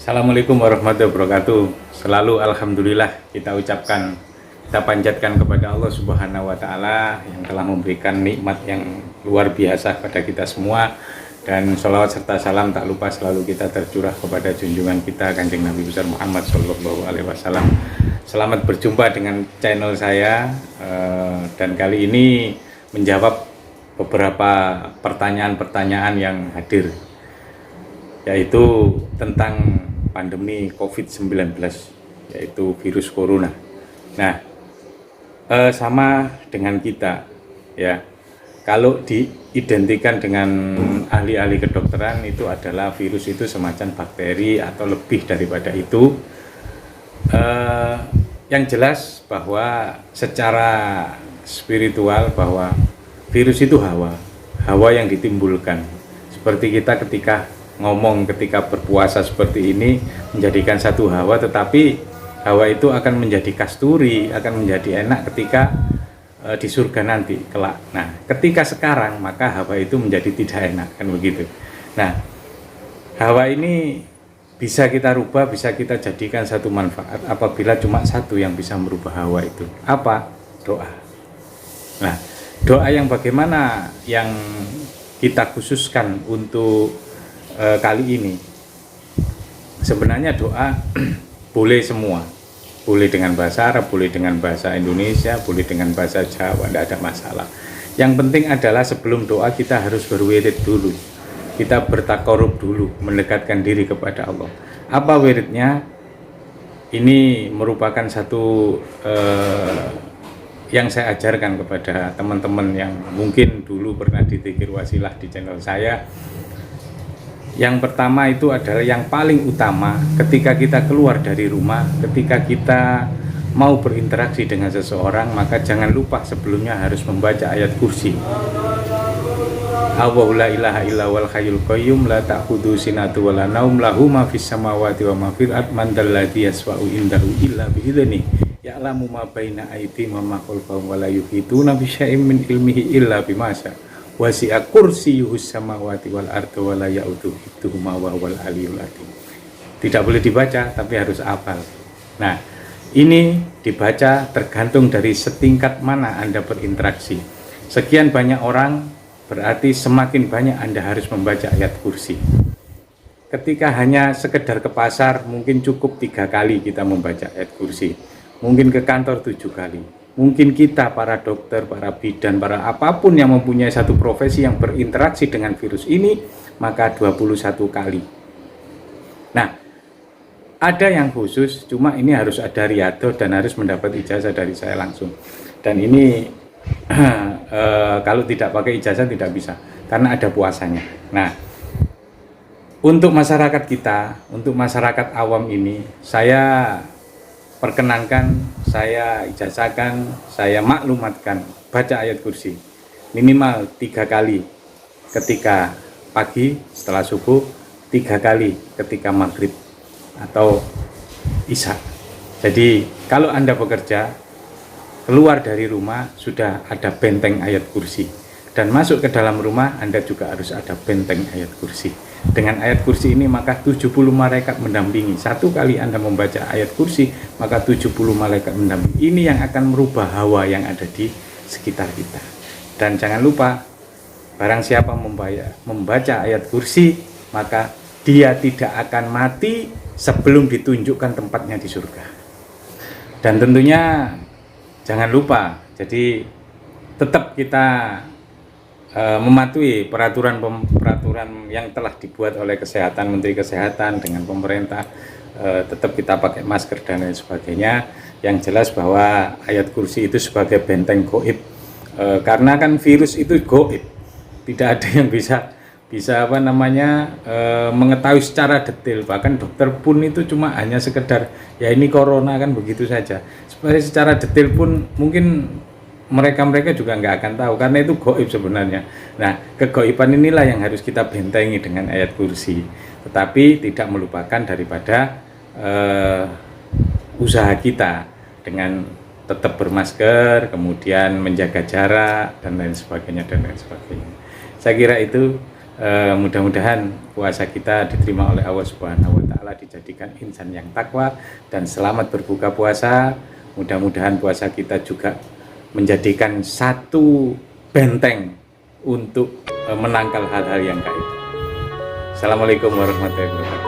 Assalamualaikum warahmatullahi wabarakatuh. Selalu alhamdulillah kita ucapkan, kita panjatkan kepada Allah Subhanahu wa taala yang telah memberikan nikmat yang luar biasa kepada kita semua, dan sholawat serta salam tak lupa selalu kita tercurah kepada junjungan kita Kanjeng Nabi besar Muhammad Shallallahu alaihi wasallam. Selamat berjumpa dengan channel saya, dan kali ini menjawab beberapa pertanyaan-pertanyaan yang hadir, yaitu tentang pandemi COVID-19, yaitu virus corona. Nah, sama dengan kita, ya. Kalau diidentikan dengan ahli-ahli kedokteran, itu adalah virus itu semacam bakteri atau lebih daripada itu. Yang jelas bahwa secara spiritual bahwa virus itu hawa yang ditimbulkan. Seperti kita ketika ngomong, ketika berpuasa seperti ini menjadikan satu hawa, tetapi hawa itu akan menjadi kasturi, akan menjadi enak ketika di surga nanti kelak. Nah, ketika sekarang maka hawa itu menjadi tidak enak, kan begitu. Nah, hawa ini bisa kita rubah, bisa kita jadikan satu manfaat apabila cuma satu yang bisa merubah hawa itu. Apa? Doa. Nah, doa yang bagaimana yang kita khususkan untuk kali ini? Sebenarnya doa boleh semua, boleh dengan bahasa Arab, boleh dengan bahasa Indonesia, boleh dengan bahasa Jawa, tidak ada masalah. Yang penting adalah sebelum doa kita harus berwirid dulu, kita bertakarub dulu, mendekatkan diri kepada Allah. Apa wiridnya? Ini merupakan satu yang saya ajarkan kepada teman-teman yang mungkin dulu pernah dizikir wasilah di channel saya. Yang pertama itu adalah yang paling utama ketika kita keluar dari rumah, ketika kita mau berinteraksi dengan seseorang, maka jangan lupa sebelumnya harus membaca ayat kursi. Allahu la ilaha illa wal hayyul qayyum la ta'khudhu sinatu wa la naum lahu ma fis samawati wa ma fil ardh man dalladzi yasfa'u indahu illa bi idznihi ya'lamu ma baina aydihim wa ma khalfahum wa la yuhituna bi syai'in min ilmihi illa bima syaa. Wasi'a kursiyyuhus samawati wal arda wa la ya'uduhu hifdzuhuma wa huwal aliyyul azim. Tidak boleh dibaca tapi harus hafal. Nah, ini dibaca tergantung dari setingkat mana Anda berinteraksi. Sekian banyak orang berarti semakin banyak Anda harus membaca ayat kursi. Ketika hanya sekedar ke pasar, mungkin cukup 3 kali kita membaca ayat kursi. Mungkin ke kantor 7 kali. Mungkin kita, para dokter, para bidan, para apapun yang mempunyai satu profesi yang berinteraksi dengan virus ini, maka 21 kali. Nah, ada yang khusus, cuma ini harus ada riado dan harus mendapat ijazah dari saya langsung. Dan ini kalau tidak pakai ijazah tidak bisa, karena ada puasanya. Nah, untuk masyarakat kita, untuk masyarakat awam ini, saya perkenankan, saya ijazahkan, saya maklumatkan, baca ayat kursi minimal 3 kali ketika pagi setelah subuh, 3 kali ketika maghrib atau isya. Jadi kalau Anda bekerja, keluar dari rumah sudah ada benteng ayat kursi, dan masuk ke dalam rumah Anda juga harus ada benteng ayat kursi. Dengan ayat kursi ini maka 70 malaikat mendampingi. Satu kali Anda membaca ayat kursi, maka 70 malaikat mendampingi. Ini yang akan merubah hawa yang ada di sekitar kita. Dan jangan lupa, barang siapa membaca ayat kursi, maka dia tidak akan mati sebelum ditunjukkan tempatnya di surga. Dan tentunya jangan lupa, jadi tetap kita mematuhi peraturan yang telah dibuat oleh kesehatan, Menteri Kesehatan dengan pemerintah. Tetap kita pakai masker dan lain sebagainya. Yang jelas bahwa ayat kursi itu sebagai benteng gaib, karena kan virus itu gaib, tidak ada yang bisa mengetahui secara detail. Bahkan dokter pun itu cuma hanya sekedar ya ini corona kan begitu saja. Secara detail pun mungkin mereka juga nggak akan tahu, karena itu gaib sebenarnya. Nah, kegaiban inilah yang harus kita bentengi dengan ayat kursi, tetapi tidak melupakan daripada usaha kita dengan tetap bermasker, kemudian menjaga jarak dan lain sebagainya. Saya kira itu Mudah-mudahan puasa kita diterima oleh Allah Subhanahu wa taala, dijadikan insan yang takwa, dan selamat berbuka puasa. Mudah-mudahan puasa kita juga menjadikan satu benteng untuk menangkal hal-hal yang gaib. Assalamualaikum warahmatullahi wabarakatuh.